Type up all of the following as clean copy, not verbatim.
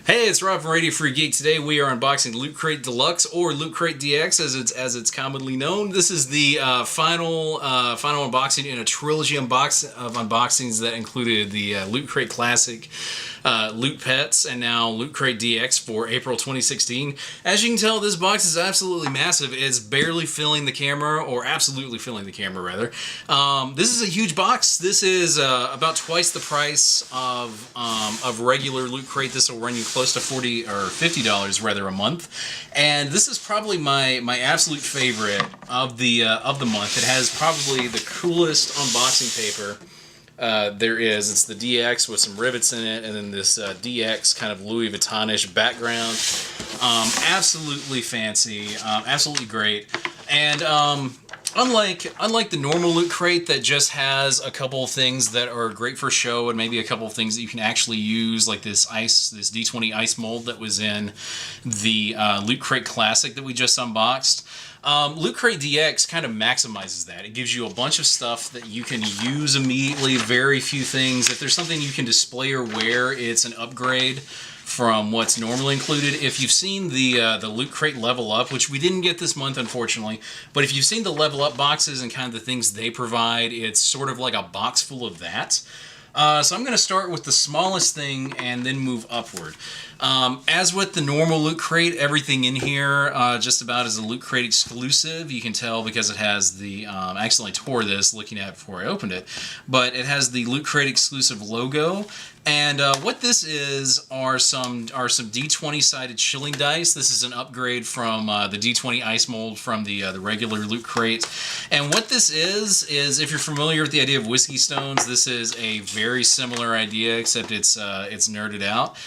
Hey, it's Rob from Radio Free Geek. Today we are unboxing Loot Crate Deluxe, or Loot Crate DX as it's commonly known. This is the final unboxing in a trilogy of unboxings that included the Loot Crate Classic, Loot Pets, and now Loot Crate DX for April 2016. As you can tell, this box is absolutely massive. It's barely filling the camera, or absolutely filling the camera rather. This is a huge box. This is about twice the price of regular Loot Crate. This will run you close to $40 or $50 rather a month, and this is probably my absolute favorite of the month. It has probably the coolest unboxing paper there is. It's the DX with some rivets in it, and then this DX kind of Louis Vuitton-ish background. Absolutely fancy, absolutely great, and Unlike the normal Loot Crate that just has a couple of things that are great for show and maybe a couple of things that you can actually use, like this D20 ice mold that was in the Loot Crate Classic that we just unboxed. Loot Crate DX kind of maximizes that. It gives you a bunch of stuff that you can use immediately, very few things. If there's something you can display or wear, it's an upgrade from what's normally included. If you've seen the Loot Crate Level Up, which we didn't get this month unfortunately, but if you've seen the Level Up boxes and kind of the things they provide, it's sort of like a box full of that. So I'm going to start with the smallest thing and then move upward. As with the normal Loot Crate, everything in here just about is a Loot Crate exclusive. You can tell because it has the, I accidentally tore this looking at it before I opened it, but it has the Loot Crate exclusive logo. And what this is are some D20 sided shilling dice. This is an upgrade from the D20 ice mold from the regular Loot Crate. And what this is if you're familiar with the idea of whiskey stones, this is a very similar idea, except it's nerded out.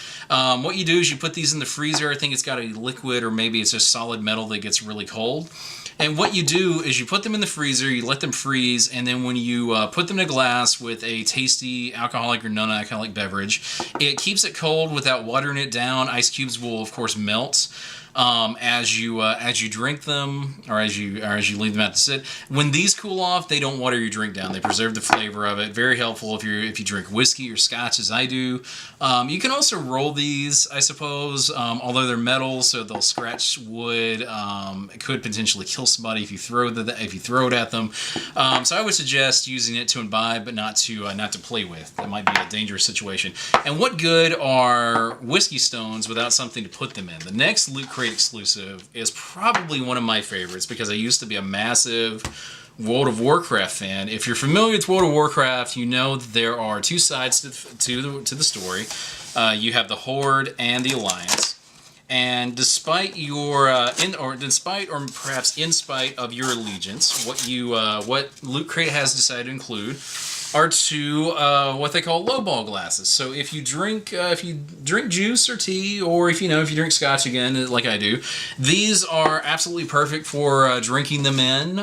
What you do is you put these in the freezer. I think it's got a liquid, or maybe it's just solid metal that gets really cold. And what you do is you put them in the freezer, you let them freeze, and then when you put them in a glass with a tasty alcoholic or non-alcoholic beverage, it keeps it cold without watering it down. Ice cubes will, of course, melt as you drink them, or as you leave them out to sit. When these cool off, they don't water your drink down. They preserve the flavor of it. Very helpful if you drink whiskey or scotch, as I do. You can also roll these, I suppose, although they're metal, so they'll scratch wood. It could potentially kill somebody if you throw it at them. So I would suggest using it to imbibe, but not to play with. That might be a dangerous situation. And what good are whiskey stones without something to put them in? The next Loot Crate exclusive is probably one of my favorites because I used to be a massive World of Warcraft fan. If you're familiar with World of Warcraft, you know that there are two sides to the story. You have the Horde and the Alliance. And despite your despite or perhaps in spite of your allegiance, what Loot Crate has decided to include are two what they call lowball glasses. So if you drink juice or tea, or if you drink scotch again, like I do, these are absolutely perfect for drinking them in.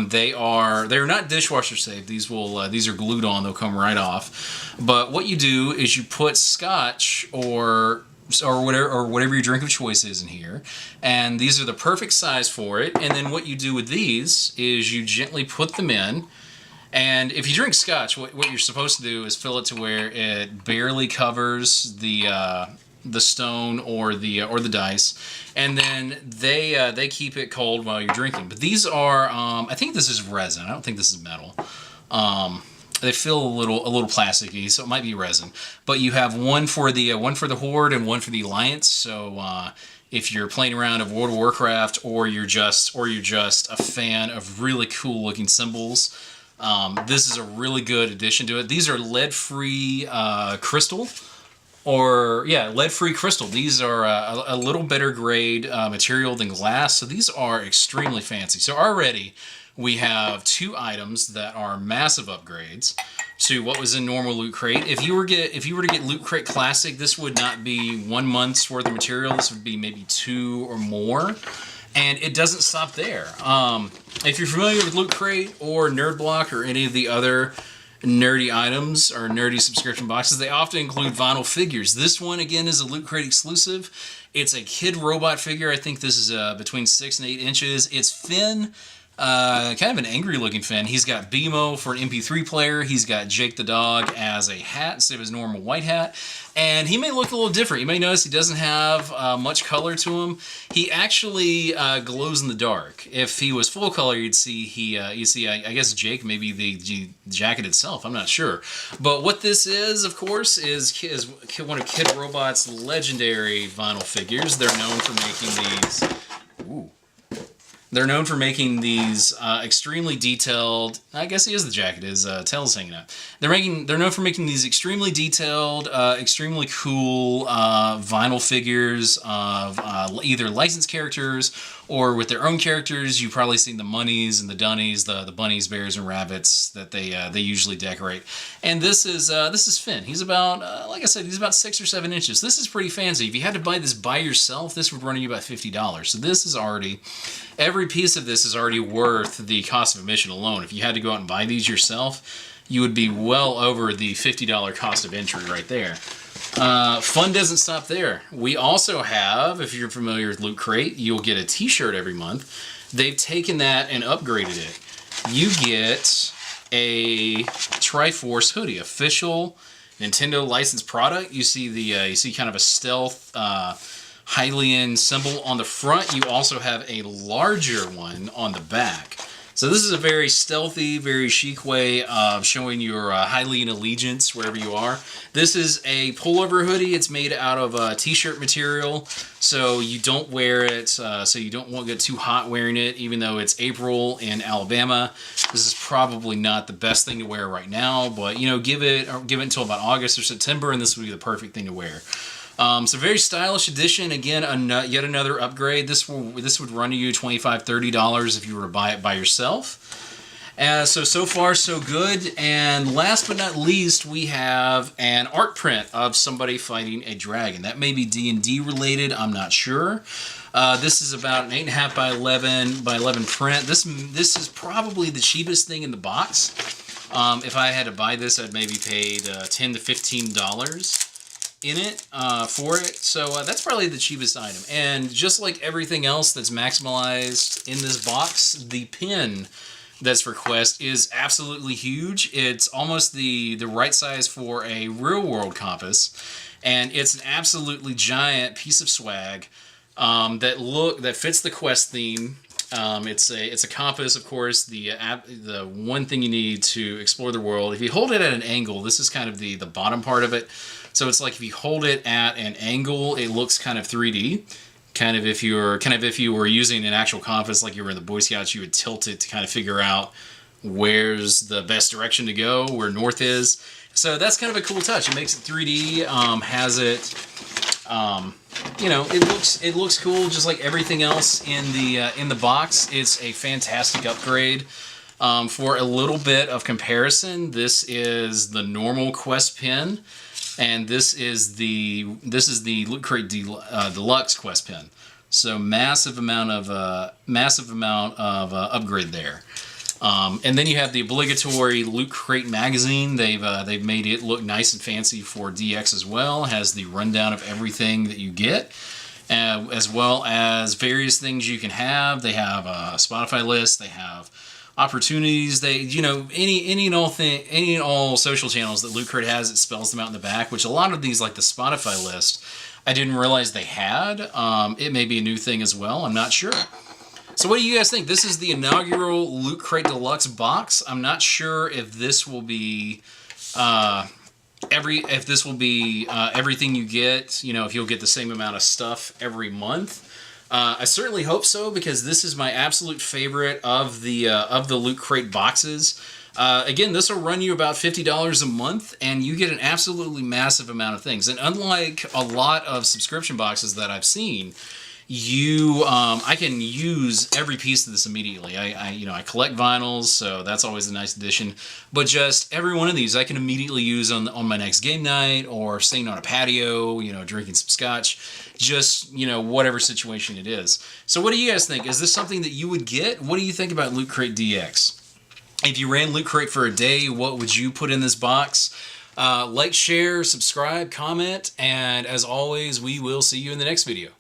They're not dishwasher safe. These are glued on. They'll come right off. But what you do is you put scotch or whatever your drink of choice is in here, and these are the perfect size for it. And then what you do with these is you gently put them in. And if you drink scotch, what you're supposed to do is fill it to where it barely covers the stone or the dice, and then they keep it cold while you're drinking. But these are I think this is resin. I don't think this is metal. They feel a little plasticky, so it might be resin. But you have one for the Horde and one for the Alliance. So if you're playing around of World of Warcraft, or you're just a fan of really cool looking symbols, this is a really good addition to it. These are lead-free crystal, lead-free crystal. These are a little better grade material than glass, so these are extremely fancy. So already we have two items that are massive upgrades to what was in normal Loot Crate. If you were to get Loot Crate Classic, this would not be 1 month's worth of material. This would be maybe 2 or more. And it doesn't stop there. If you're familiar with Loot Crate or Nerd Block or any of the other nerdy items or nerdy subscription boxes, they often include vinyl figures. This one, again, is a Loot Crate exclusive. It's a kid robot figure. I think this is between 6 and 8 inches. It's thin. kind of an angry looking Finn. He's got BMO for an MP3 player. He's got Jake the dog as a hat instead of his normal white hat. And he may look a little different. You may notice he doesn't have much color to him. He actually glows in the dark. If he was full color, you'd see I guess Jake, maybe the jacket itself. I'm not sure. But what this is, of course, is one of Kid Robot's legendary vinyl figures. They're known for making these. Ooh. They're known for making these extremely detailed. I guess he is the jacket. His tail's hanging out. They're known for making these extremely detailed, extremely cool vinyl figures of either licensed characters or with their own characters. You've probably seen the Munnies and the Dunnies, the bunnies, bears, and rabbits that they usually decorate. And this is Finn. He's about like I said, he's about 6 or 7 inches. This is pretty fancy. If you had to buy this by yourself, this would run you about $50. So this is already. Every piece of this is already worth the cost of admission alone. If you had to go out and buy these yourself, you would be well over the $50 cost of entry right there. Fun doesn't stop there. We also have, if you're familiar with Loot Crate, you'll get a t-shirt every month. They've taken that and upgraded it. You get a Triforce hoodie, official Nintendo licensed product. You see kind of a stealth Hylian symbol on the front. You also have a larger one on the back. So this is a very stealthy, very chic way of showing your Hylian allegiance wherever you are. This is a pullover hoodie. It's made out of t-shirt material, so you don't wear it, so you won't get too hot wearing it, even though it's April in Alabama. This is probably not the best thing to wear right now, but give it until about August or September, and this would be the perfect thing to wear. So very stylish edition. Again, yet another upgrade. This would run you $25, $30 if you were to buy it by yourself. So far so good. And last but not least, we have an art print of somebody fighting a dragon. That may be D&D related. I'm not sure. This is about an 8.5 by 11 print. This is probably the cheapest thing in the box. If I had to buy this, I'd maybe paid $10 to $15 in it for it. So that's probably the cheapest item. And just like everything else that's maximalized in this box, the pin that's for Quest is absolutely huge. It's almost the right size for a real world compass, and it's an absolutely giant piece of swag that fits the Quest theme. It's a compass, of course, the one thing you need to explore the world. If you hold it at an angle, this is kind of the bottom part of it. So it's like if you hold it at an angle, it looks kind of 3D. Kind of if you were using an actual compass, like you were in the Boy Scouts, you would tilt it to kind of figure out where's the best direction to go, where north is. So that's kind of a cool touch. It makes it 3D. It looks cool, just like everything else in the box. It's a fantastic upgrade. For a little bit of comparison, this is the normal Quest pin, and this is the Loot Crate Deluxe Quest pin. So massive amount of upgrade there. And then you have the obligatory Loot Crate magazine. They've made it look nice and fancy for DX as well. It has the rundown of everything that you get, as well as various things you can have. They have a Spotify list. They have opportunities. They, any and all social channels that Loot Crate has, it spells them out in the back. Which a lot of these, like the Spotify list, I didn't realize they had. It may be a new thing as well. I'm not sure. So what do you guys think? This is the inaugural Loot Crate Deluxe box. I'm not sure if this will be everything you get. If you'll get the same amount of stuff every month. I certainly hope so, because this is my absolute favorite of the Loot Crate boxes. Again, this will run you about $50 a month, and you get an absolutely massive amount of things. And unlike a lot of subscription boxes that I've seen, I can use every piece of this immediately. I collect vinyls, so that's always a nice addition. But just every one of these I can immediately use on my next game night, or sitting on a patio, drinking some scotch, just, whatever situation it is. So what do you guys think? Is this something that you would get? What do you think about Loot Crate DX? If you ran Loot Crate for a day, what would you put in this box? Like, share, subscribe, comment, and as always, we will see you in the next video.